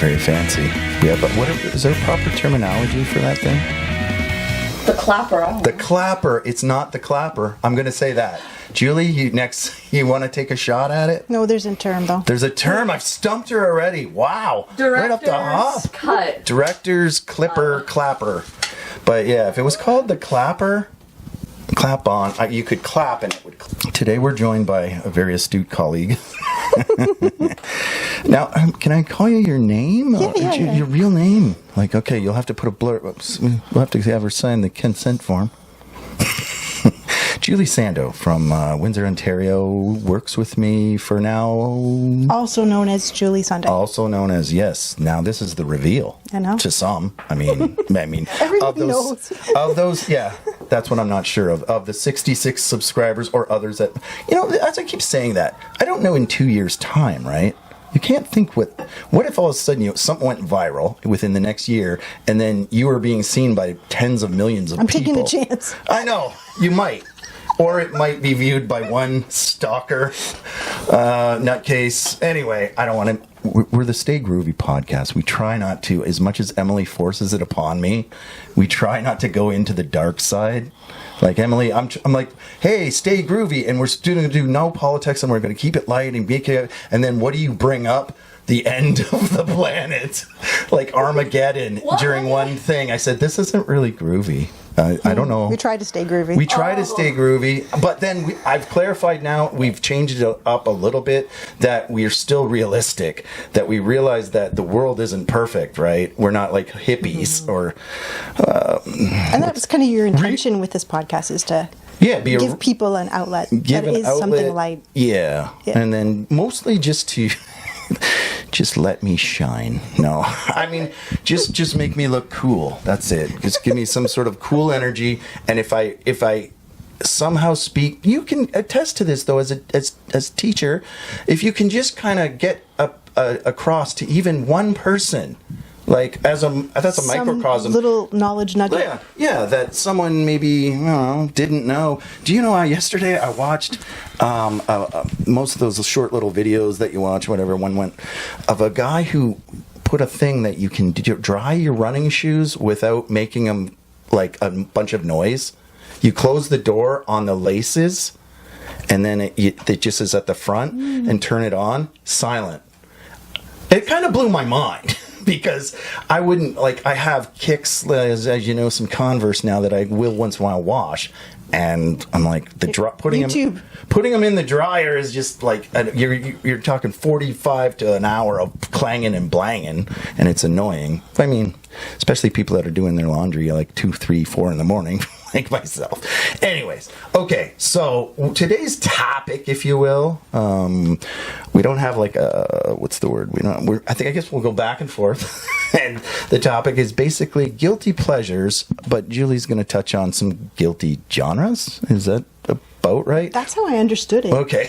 very fancy. Yeah, but is there a proper terminology for that thing? The clapper. The clapper. It's not the clapper. I'm going to say that. Julie, you want to take a shot at it? No, there's a term, though. There's a term. I've stumped her already. Wow. Director's right up the hop. cut. Director's clipper clapper. But yeah, if it was called the clapper, clap on, you could clap and it would clap. Today we're joined by a very astute colleague. Now, can I call you your name? Yeah. Your real name? Like, okay, you'll have to put a blur. We'll have to have her sign the consent form. Julie Sando from Windsor, Ontario, works with me for now. Also known as Julie Sunday. Also known as, yes. Now this is the reveal. I know. To some. I mean, Everybody knows. Of those, yeah, that's what I'm not sure of. Of the 66 subscribers or others that, as I keep saying that, I don't know in 2 years' time, right? You can't think what if all of a sudden something went viral within the next year and then you were being seen by tens of millions of people. I'm taking a chance. I know, you might. Or it might be viewed by one stalker, nutcase. Anyway, I don't want to. We're the Stay Groovy podcast. We try not to, as much as Emily forces it upon me, we try not to go into the dark side. Like Emily, I'm like, hey, stay groovy, and we're going to do no politics, and we're going to keep it light and make it. And then what do you bring up? The end of the planet, like Armageddon during one thing. I said, this isn't really groovy. I don't know. We tried to stay groovy. We try to stay groovy, but then I've clarified now, we've changed it up a little bit, that we're still realistic, that we realize that the world isn't perfect, right? We're not like hippies or... and that was kind of your intention with this podcast, is to give people an outlet that is something light. Yeah, and then mostly just to... Just let me shine. No, I mean, just make me look cool. That's it. Just give me some sort of cool energy. And if I somehow speak, you can attest to this though, as a teacher, if you can just kind of get across to even one person. Like that's a microcosm. Little knowledge nugget. Yeah, that someone maybe didn't know. Do you know? Yesterday I watched most of those short little videos that you watch, whatever. One went of a guy who put a thing that you can dry your running shoes without making them like a bunch of noise. You close the door on the laces, and then it just is at the front, and turn it on silent. It kind of blew my mind. Because I wouldn't, I have kicks, as you know, some Converse now that I will once in a while wash. And I'm like, putting them in the dryer is just like, you're talking 45 to an hour of clanging and blanging, and it's annoying. I mean, especially people that are doing their laundry like 2, 3, 4 in the morning, like myself. Anyways, okay, so today's topic, if you will, we don't have what's the word? I guess we'll go back and forth. And the topic is basically guilty pleasures, but Julie's going to touch on some guilty genres. Is that about right? That's how I understood it. Okay.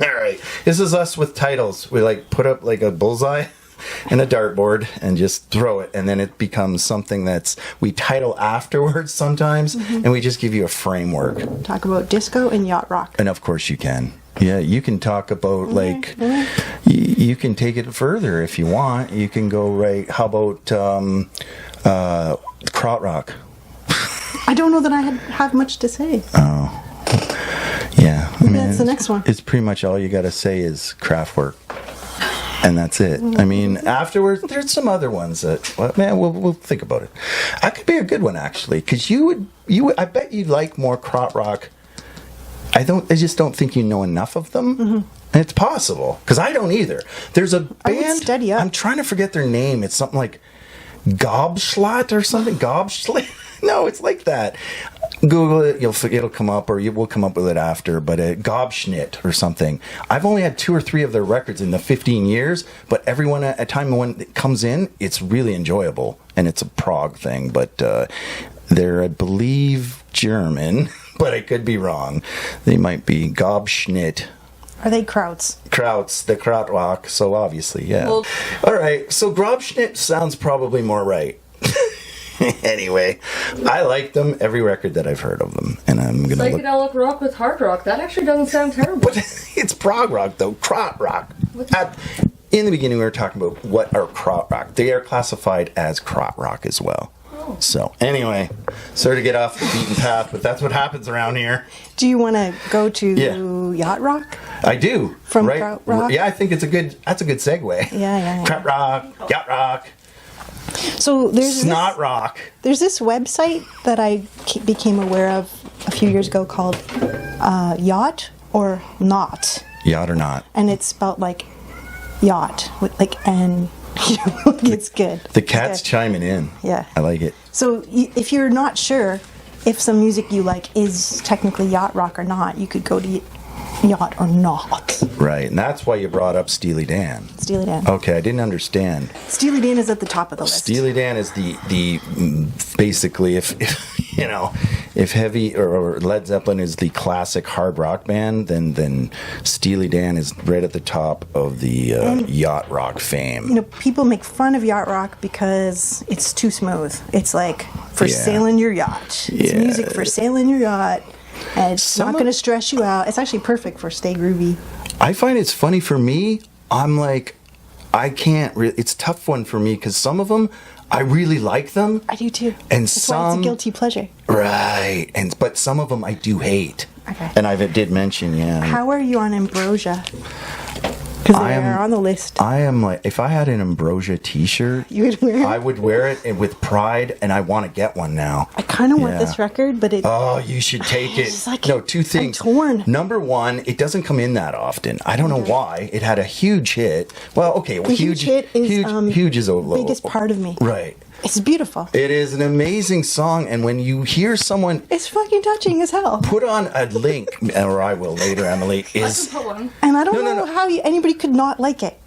All right. This is us with titles. We put up a bullseye and a dartboard and just throw it, and then it becomes something we title afterwards sometimes, and we just give you a framework. Talk about disco and yacht rock. And of course you can. Yeah, you can talk about you can take it further if you want. You can go how about krautrock? I don't know that I have much to say. Oh, yeah. That's the next one. It's pretty much all you got to say is Kraftwerk, and that's it. I mean, afterwards there's some other ones that we'll think about it. That could be a good one actually, because you would. I bet you'd like more krautrock. I just don't think you know enough of them. And it's possible, because I don't either. There's a band. I would study up. I'm trying to forget their name. It's something like Gobschlat or something. Gobschlat? No, it's like that. Google it. It'll come up, or we'll come up with it after. But Gobschnitt or something. I've only had 2 or 3 of their records in the 15 years, but everyone at a time when it comes in, it's really enjoyable, and it's a prog thing. But they're, I believe, German. But I could be wrong. They might be Gobschnitt. Are they Krauts? Krauts, the krautrock, so obviously, yeah. Well, all right, so Gobschnitt sounds probably more right. Anyway, I like them, every record that I've heard of them. And I'm going to psychedelic rock with hard rock. That actually doesn't sound terrible. But it's prog rock, though. Krautrock. in the beginning we were talking about what are krautrock rock. They are classified as krautrock rock as well. So anyway, sorry to get off the beaten path, but that's what happens around here. Do you want to go to yacht rock? I do. From krautrock? Yeah, I think that's a good segue. Yeah. Krautrock, yacht rock. So there's snot rock. There's this website that I became aware of a few years ago called Yacht or Not. Yacht or Not. And it's spelled like yacht with like N. It's good. The cat's chiming in. Yeah. I like it. So if you're not sure if some music you like is technically yacht rock or not, you could go to Yacht or Not. Right, and that's why you brought up Steely Dan. Steely Dan. Okay, I didn't understand. Steely Dan is at the top of the list. Steely Dan is the basically if you know, if Heavy or Led Zeppelin is the classic hard rock band, then Steely Dan is right at the top of the yacht rock fame. You know, people make fun of yacht rock because it's too smooth. It's like for sailing your yacht. It's music for sailing your yacht. And it's not going to stress you out. It's actually perfect for stay groovy. I find it's funny for me. I'm like, I can't really. It's a tough one for me because some of them, I really like them. I do too. And that's why it's a guilty pleasure. Right. But some of them I do hate. Okay. And I did mention, How are you on Ambrosia? Because they're on the list. I am like, if I had an Ambrosia T-shirt, you would wear it? I would wear it with pride, and I want to get one now. I kind of want this record, but you should take it. Like, no, two things. I'm torn. Number one, it doesn't come in that often. I don't know why. It had a huge hit. Well, okay, the huge hit is huge is a low. Biggest part of me. Right. It's beautiful. It is an amazing song, and when you hear someone, it's fucking touching as hell. Put on a link, or I will later, Emily. And I don't know how anybody could not like it.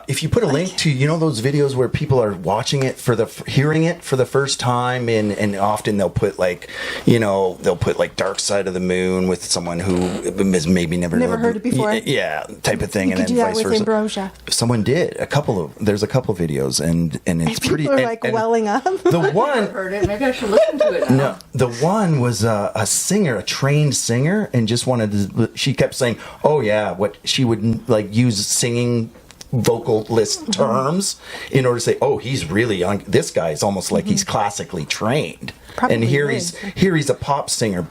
If you put a link to, those videos where people are watching it hearing it for the first time, and often they'll put they'll put Dark Side of the Moon with someone who has maybe never heard it before. Yeah, type of thing, you and could then do vice that with versa. Ambrosia. Someone did there's a couple videos, and it's pretty. People are welling up. The one heard it. Maybe I should listen to it now. No, the one was a singer, a trained singer, and just wanted to. She kept saying, "Oh yeah," what she would use singing vocalist terms in order to say, "Oh, he's really young. This guy is almost like he's classically trained." Probably and here he's a pop singer,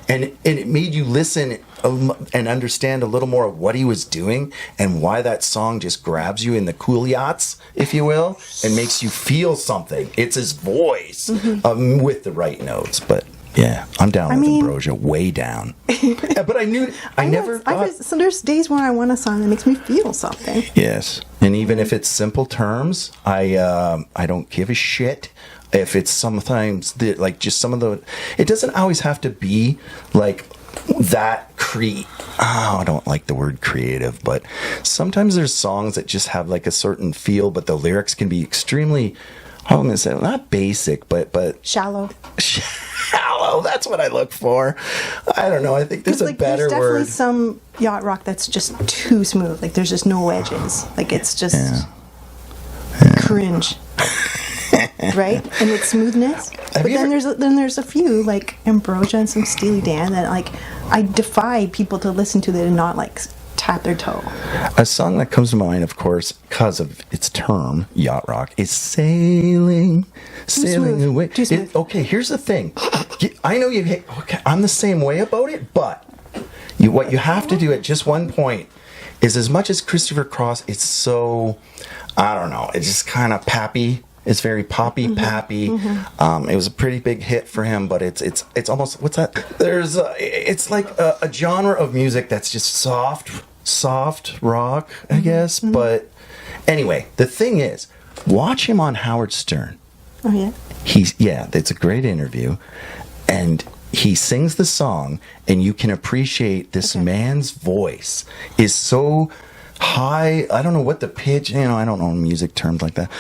and it made you listen and understand a little more of what he was doing and why that song just grabs you in the cool yachts, if you will, and makes you feel something. It's his voice with the right notes, but. Yeah, I'm down with Ambrosia, way down. But I knew so there's days when I want a song that makes me feel something. Yes, and even if it's simple terms, I don't give a shit. If it's sometimes just some of the, it doesn't always have to be like that I don't like the word creative, but sometimes there's songs that just have like a certain feel, but the lyrics can be extremely, I'm going to say, not basic, but shallow. Shallow. That's what I look for. I don't know. I think there's a better there's word. There's definitely some yacht rock that's just too smooth. Like there's just no edges. Like it's just cringe. Right? And its smoothness. Then there's a few like Ambrosia and some Steely Dan that I defy people to listen to that and not tap their toe. A song that comes to mind, of course, because of its term, yacht rock, is Sailing Away. Okay, here's the thing. I know I'm the same way about it, but what you have to do at just one point is, as much as Christopher Cross, it's so, I don't know, it's just kind of pappy. It's very poppy, pappy. It was a pretty big hit for him, but it's almost, what's that? It's like a genre of music that's just soft rock, I guess. But anyway, the thing is, watch him on Howard Stern. Oh yeah. It's a great interview, and he sings the song, and you can appreciate this man's voice is so high. I don't know what the pitch, I don't know music terms like that.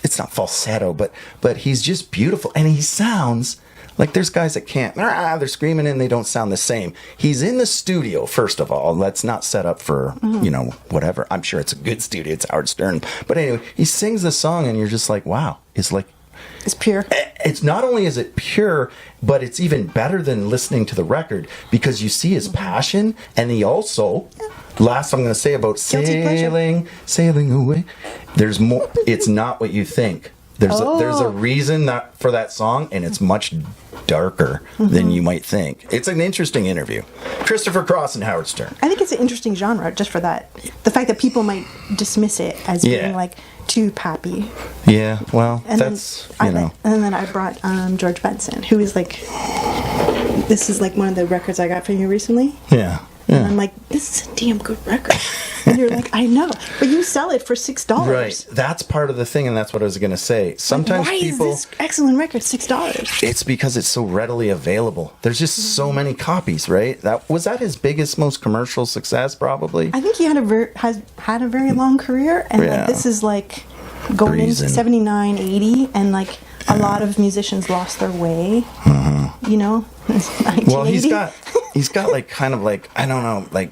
It's not falsetto, but he's just beautiful, and he sounds like, there's guys that can't, they're screaming and they don't sound the same. He's in the studio, first of all. Let's not set up for, whatever. I'm sure it's a good studio. It's Howard Stern. But anyway, he sings the song and you're just like, wow. It's pure. It's not only is it pure, but it's even better than listening to the record, because you see his passion, and he also last I'm going to say about Guilty pleasure. sailing away. There's more. It's not what you think. There's a Oh. reason for that song, and it's much darker than you might think. It's an interesting interview. Christopher Cross and Howard Stern. I think it's an interesting genre just for that. The fact that people might dismiss it as Yeah. being like too pappy. Yeah, well, And that's and then I brought George Benson, who is like, this is like one of the records I got from you recently. yeah. And I'm like, this is a damn good record. And you're like, I know, but you sell it for $6. Right. That's part of the thing, and that's what I was going to say. Sometimes Why people. is this excellent record $6? It's because it's so readily available. There's just so many copies, right? That his biggest, most commercial success, probably. I think he has had a very long career, and Yeah. like, this is like going Breezing. into 79, 80, and like a lot of musicians lost their way. You know, Well, 1980. he's got like kind of like I don't know, like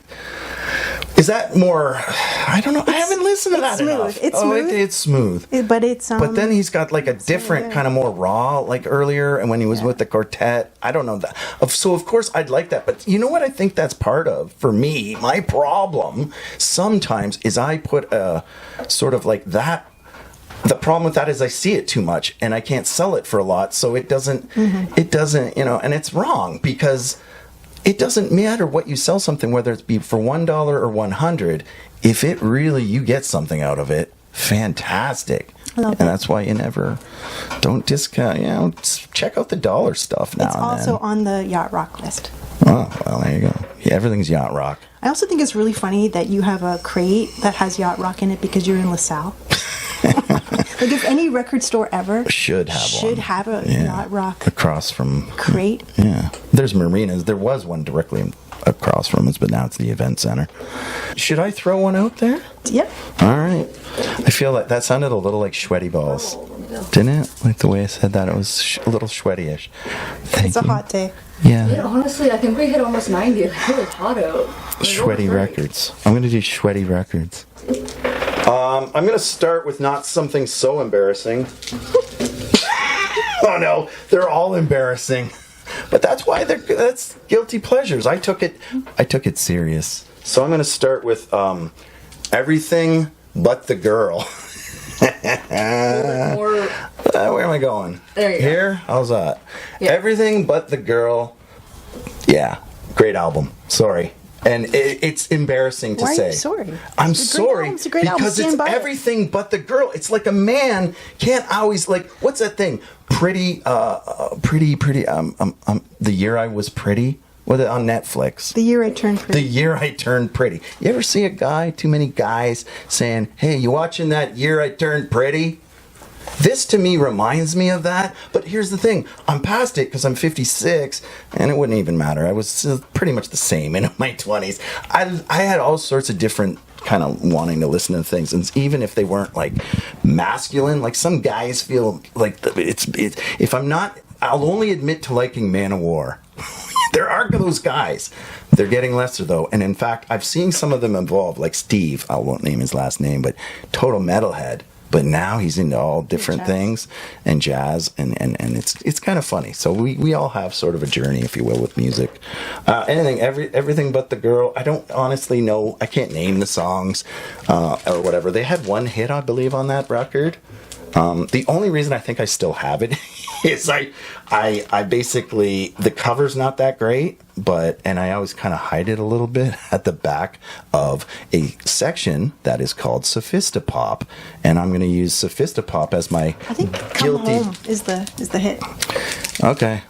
is that more? I don't know. I haven't listened to it's that smooth. enough. It's oh, smooth. It's smooth. But it's But then he's got like a different yeah. kind of more raw, like earlier, and when he was Yeah. with the quartet, I don't know that. So of course I'd like that, but you know what I think that's part of for me. My problem sometimes is I put a sort of like that. The problem with that is I see it too much, and I can't sell it for a lot, so it doesn't. It doesn't, and it's wrong because it doesn't matter what you sell something, whether it's be for $1 or 100. If it really you get something out of it, fantastic. I love And that. that's why you never don't discount. Check out the dollar stuff now It's and also then. on the yacht rock list. Oh, well, there you go. Yeah, everything's yacht rock. I also think it's really funny that you have a crate that has yacht rock in it because you're in LaSalle. Like if any record store ever Should have one. have a Yeah. yacht rock Across from crate. Yeah, there's marinas. There was one directly across from us, but now it's the event center. Should I throw one out there? Yep. All right. I feel like that sounded a little like sweaty balls, didn't it? Like the way I said that, it was a little sweaty-ish. Thank It's a you. hot day. Yeah, Yeah. honestly, I think we hit almost 90. It was hot out. Sweaty records. I'm gonna do sweaty records. I'm gonna start with not something so embarrassing. Oh no, they're all embarrassing. But that's why that's guilty pleasures. I took it serious. So I'm gonna start with everything but the girl. More, Where am I going? There you go. Here? How's that? Yeah. Everything but the girl. Yeah, great album. Sorry. And it's embarrassing to Why are say. you sorry? I'm It's a great sorry album. It's a great album. because Stand it's by it. everything but the girl. It's like a man can't always like what's that thing? Pretty. The Year I Was Pretty. Was it on Netflix? The year I turned The pretty. Year I Turned Pretty. You ever see a guy, too many guys, saying, hey, you watching that Year I Turned Pretty? This to me reminds me of that, but here's the thing. I'm past it because I'm 56, and it wouldn't even matter. I was still pretty much the same in my 20s. I had all sorts of different kind of wanting to listen to things, and even if they weren't like masculine, like some guys feel like it's if I'm not, I'll only admit to liking Manowar. There are those guys. They're getting lesser though, and in fact, I've seen some of them involved, like Steve. I won't name his last name, but total metalhead. But now he's into all different Jazz. things and jazz, and it's kind of funny. So we all have sort of a journey, if you will, with music. Everything but the girl. I don't honestly know. I can't name the songs or whatever. They had one hit, I believe, on that record. The only reason I think I still have it is I basically the cover's not that great, and I always kind of hide it a little bit at the back of a section that is called Sophistopop, and I'm going to use Sophistopop as my I think Come guilty. Home is the hit. Okay,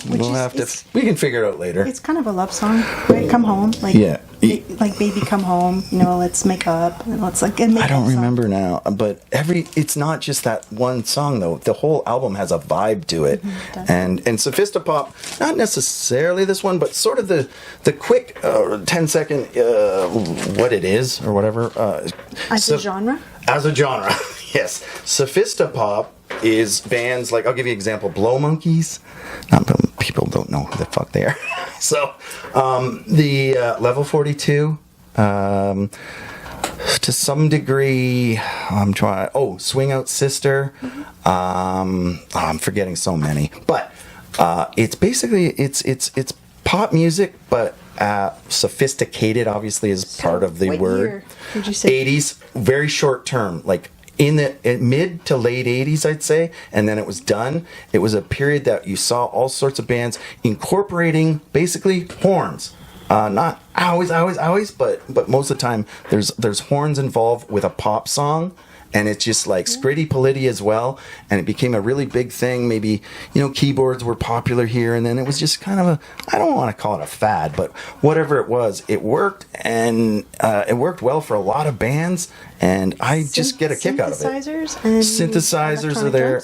Which we'll is- have to. it's- We can figure it out later. It's kind of a love song, right? Come home, like Yeah. like baby, come home. Let's make up. And let's like. And make I don't up song. remember now, but it's not just that one song though. The whole album has a vibe to it, it does. and Sophistopop, not necessarily this one, but sort of the quick 10-second what it is or whatever. As a genre? As a genre, yes. Sophistopop is bands like, I'll give you an example, Blow Monkeys. People don't know who the fuck they are. So, the Level 42, to some degree, I'm trying. Oh, Swing Out Sister. I'm forgetting so many, but it's basically it's pop music, but sophisticated obviously is part of the what word. year would you say? 80s, very short term, like in the mid to late 80s, I'd say, and then it was done. It was a period that you saw all sorts of bands incorporating basically horns. Not always, but most of the time there's horns involved with a pop song. And it's just like Scritti Politti as well. And it became a really big thing. Maybe, keyboards were popular here. And then it was just kind of I don't want to call it a fad, but whatever it was, it worked. And it worked well for a lot of bands. And I just get a kick out of it. Synthesizers are there.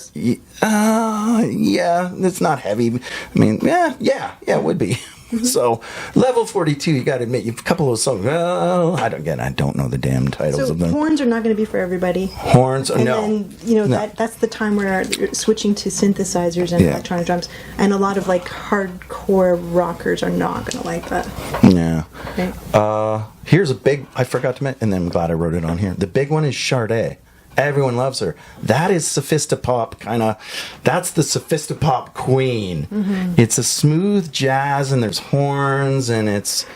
Yeah, it's not heavy. I mean, yeah, it would be. So, Level 42, you got to admit, a couple of those songs. I don't know the damn titles of them. Horns are not going to be for everybody. Horns, and no. then that's the time where you're switching to synthesizers and electronic drums, and a lot of like hardcore rockers are not going to like that. Yeah. Right? Here's a big. I forgot to mention, and then I'm glad I wrote it on here. The big one is Sade. Everyone loves her. That is sophistopop kind of. That's the sophistopop queen. Mm-hmm. It's a smooth jazz, and there's horns, and it's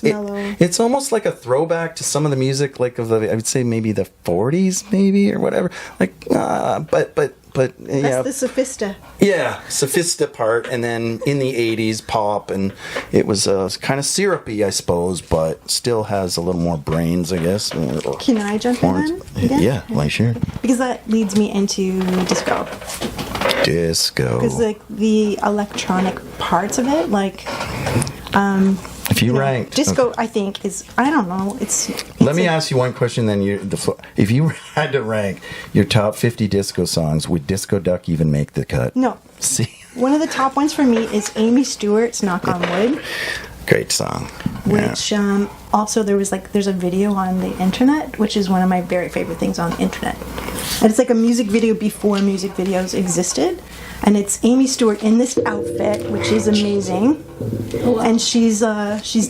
mellow. It's almost like a throwback to some of the music, like of the I would say maybe the 40s, maybe or whatever. Like, but yeah, that's the sophista. Yeah, sophista part, and then in the 80s pop, and it was kind of syrupy, I suppose, but still has a little more brains, I guess. Can I jump in? Yeah, like sure. Because that leads me into disco. Because like the electronic parts of it, like if you rank disco, I think is I don't know. Let me ask you one question. Then if you had to rank your top 50 disco songs, would Disco Duck even make the cut? No. See, one of the top ones for me is Amy Stewart's "Knock on Wood." Great song. Which also there's a video on the internet, which is one of my very favorite things on the internet. And it's like a music video before music videos existed. And it's Amy Stewart in this outfit, which is amazing. And she's dancing. She's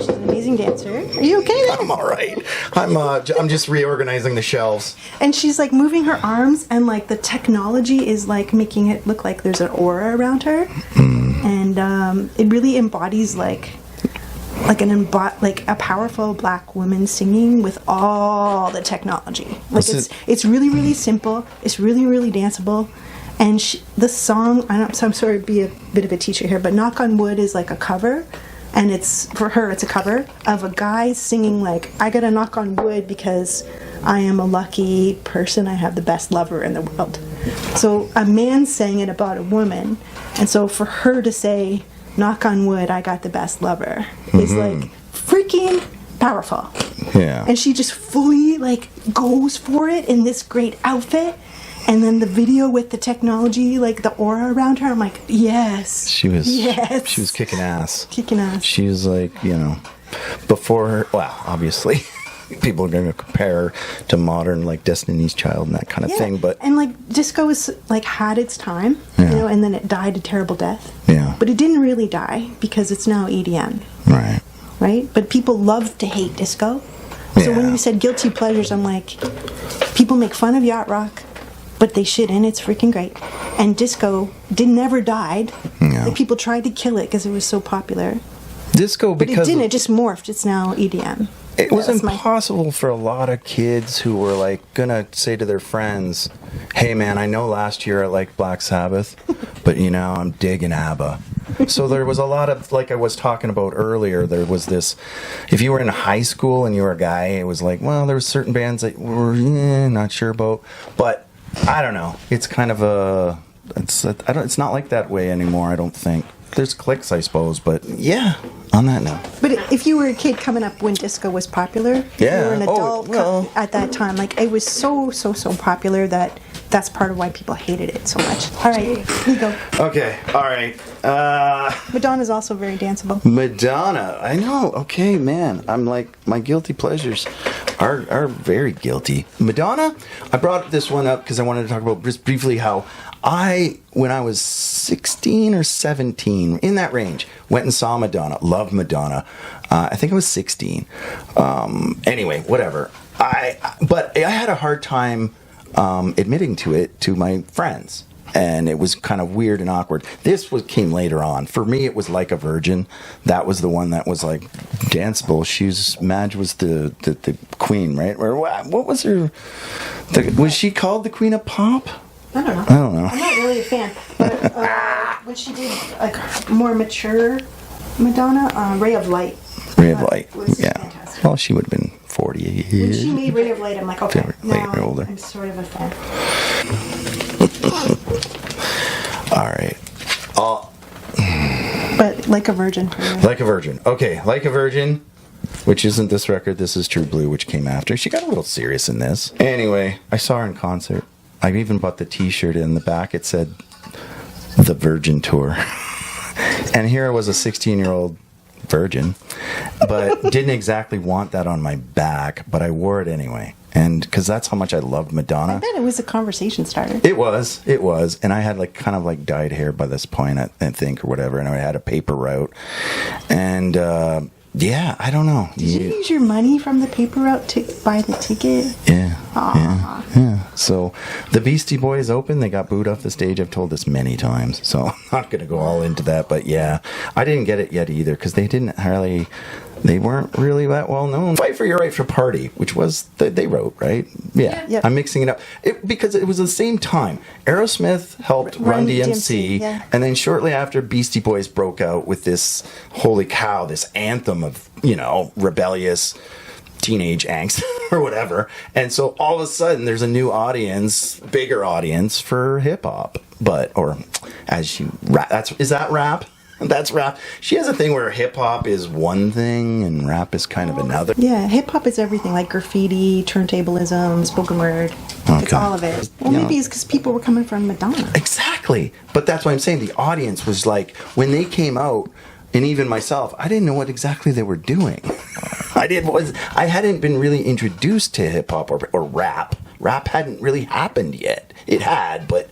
an amazing dancer. Are you okay there? I'm all right. I'm just reorganizing the shelves. And she's like moving her arms, and like the technology is like making it look like there's an aura around her. And it really embodies like a powerful black woman singing with all the technology. Like it's really, really simple. It's really, really danceable. And the song, I'm sorry to be a bit of a teacher here, but "Knock on Wood" is like a cover, and it's a cover of a guy singing like, "I gotta knock on wood because I am a lucky person. I have the best lover in the world." So a man sang it about a woman, and so for her to say, "Knock on wood, I got the best lover," is like freaking powerful. Yeah. And she just fully like goes for it in this great outfit. And then the video with the technology, like the aura around her, I'm like, yes. She was kicking ass. Kicking ass. She was like, before her, well, obviously, people are going to compare her to modern, like Destiny's Child and that kind of thing. But and like disco is like had its time, and then it died a terrible death. Yeah. But it didn't really die because it's now EDM. Right. Right? But people love to hate disco. So when you said guilty pleasures, I'm like, people make fun of yacht rock. But they shouldn't. It's freaking great. And disco never died. Yeah. Like people tried to kill it because it was so popular. Disco, But because it didn't. It just morphed. It's now EDM. It was impossible for a lot of kids who were like gonna say to their friends, "Hey man, I know last year I liked Black Sabbath, but I'm digging ABBA." So there was a lot of, like I was talking about earlier, there was this, if you were in high school and you were a guy, it was like, well, there were certain bands that were not sure about, but I don't know. It's kind of it's not like that way anymore, I don't think. There's cliques, I suppose, but yeah, on that note. But if you were a kid coming up when disco was popular, if you were an adult at that time, like it was so popular that's part of why people hated it so much. All right, here you go. Okay, all right. Madonna's also very danceable. Madonna, I know. Okay, man, I'm like, my guilty pleasures are very guilty. Madonna, I brought this one up because I wanted to talk about just briefly how when I was 16 or 17, in that range, went and saw Madonna, loved Madonna. I think I was 16. Anyway, whatever. But I had a hard time admitting to it to my friends. and it was kind of weird and awkward. This came later on. For me, it was Like a Virgin. That was the one that was like danceable. Madge was the queen, right? Or what was her? Was she called the Queen of Pop? I don't know. I don't know. I'm not really a fan. But when she did like more mature Madonna, Ray of Light. Ray of Light. Was Yeah. fantastic. Well, she would have been 40 When years. she made Ray of Light, I'm like, okay, now Later, older. I'm sort of a fan. All right. But Like a Virgin for me. Like a Virgin. Okay, Like a Virgin, which isn't this record. This is True Blue, which came after. She got a little serious in this. Anyway, I saw her in concert. I even bought the T-shirt. In the back, it said The Virgin Tour. And here I was, a 16-year-old virgin, but didn't exactly want that on my back, but I wore it anyway. And because that's how much I loved I Madonna. bet it was a conversation starter. It was, and I had like kind of like dyed hair by this point, I think, or whatever, and I had a paper route, and yeah, I don't know. Did you use your money from the paper route to buy the ticket? Yeah, yeah. So the Beastie Boys opened. They got booed off the stage. I've told this many times, so I'm not going to go all into that. But yeah, I didn't get it yet either because they weren't really that well known. Fight for Your Right for Party, which was they wrote, right? Yeah. Yep. I'm mixing it up because it was the same time. Aerosmith helped Run DMC, yeah. and then shortly after, Beastie Boys broke out with this holy cow, this anthem of rebellious teenage angst or whatever. And so all of a sudden there's a new audience, bigger audience for hip hop. Or as you rap, is that rap? That's rap. She has a thing where hip hop is one thing and rap is kind of another. Yeah, hip hop is everything, like graffiti, turntablism, spoken word. It's Okay. all of it. Well, Yeah. maybe it's because people were coming from Madonna. Exactly. But that's why I'm saying the audience was like, when they came out, and even myself, I didn't know what exactly they were doing. I hadn't been really introduced to hip hop or rap. Rap hadn't really happened yet. It had, but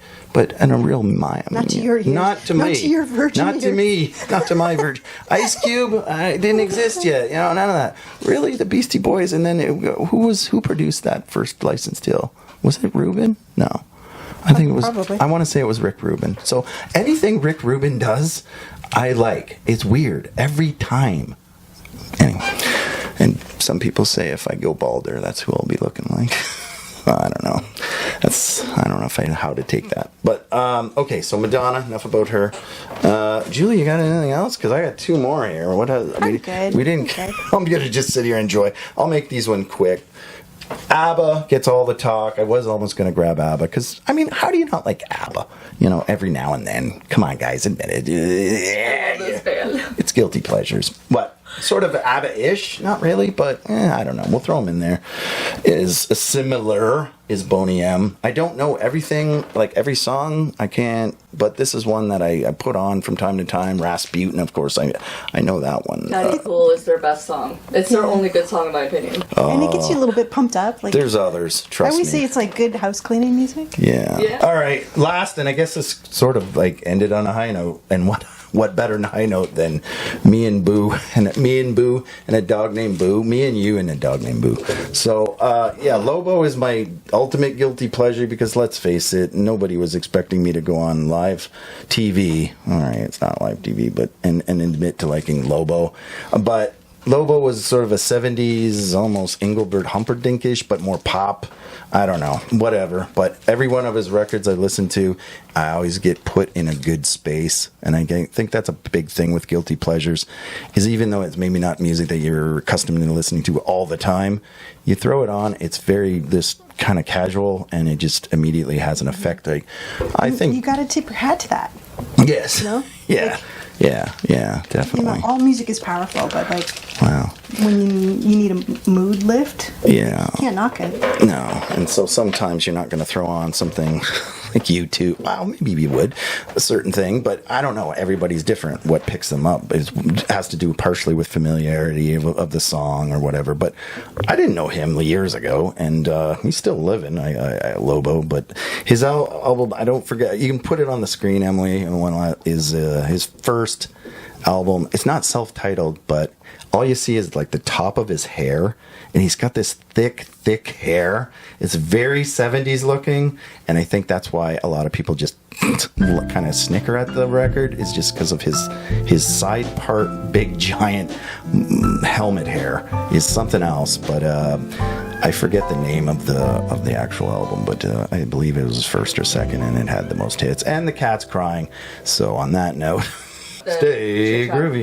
in a real mind. Not to your ears. Not to me. Not to your virgin Not to ears. me. Not to my virgin. Ice Cube, I didn't exist yet. None of that. Really, the Beastie Boys, and then who produced that first licensed deal? Was it Rubin? No. I think it was. Probably. I want to say it was Rick Rubin. So anything Rick Rubin does, I like. It's weird every time. Anyway, and some people say if I go balder, that's who I'll be looking like. I don't know. I don't know if I know how to take that. But okay, so Madonna. Enough about her. Julie, you got anything else? Because I got two more here. What? I'm good. We didn't. Okay. I'm gonna just sit here and enjoy. I'll make these one quick. ABBA gets all the talk. I was almost going to grab ABBA because, I mean, how do you not like ABBA? Every now and then. Come on, guys, admit it. This band. It's guilty pleasures. What? Sort of ABBA-ish? Not really, but I don't know. We'll throw them in there. Is a similar is Boney M. I don't know everything, like every song. I can't, but this is one that I put on from time to time. Rasputin, of course. I know that one. Natty Cool is their best song. It's their only good song in my opinion. And it gets you a little bit pumped up. Like There's others. I Trust me. always say it's like good house cleaning music. Yeah. Yeah. All right. Last, and I guess this sort of like ended on a high note. And what better high note than me and Boo and a dog named Boo, me and you and a dog named Boo. So yeah, Lobo is my ultimate guilty pleasure because let's face it, nobody was expecting me to go on live TV. All right, it's not live TV, but and admit to liking Lobo, but. Lobo was sort of a 70s, almost Engelbert Humperdinck-ish, but more pop. I don't know, whatever. But every one of his records I listen to, I always get put in a good space. And I think that's a big thing with guilty pleasures, is even though it's maybe not music that you're accustomed to listening to all the time, you throw it on, it's very this kind of casual, and it just immediately has an effect. I think... You got to tip your hat to that. Yes. No? Yeah. Yeah, definitely. All music is powerful, but like Wow. when you need a mood lift, Yeah. you can't knock it. No, and so sometimes you're not going to throw on something like YouTube. Well, maybe you would, a certain thing, but I don't know. Everybody's different. What picks them up it has to do partially with familiarity of the song or whatever. But I didn't know him years ago, and he's still living, Lobo. But his album, I don't forget. You can put it on the screen, Emily. And one is his first album. It's not self-titled, but all you see is like the top of his hair, and he's got this thick hair. It's very 70s looking, and I think that's why a lot of people just kind of snicker at the record is just because of his side part, big giant helmet hair is something else. But I forget the name of the actual album, but I believe it was his first or second, and it had the most hits. And the cat's crying. So on that note, stay groovy.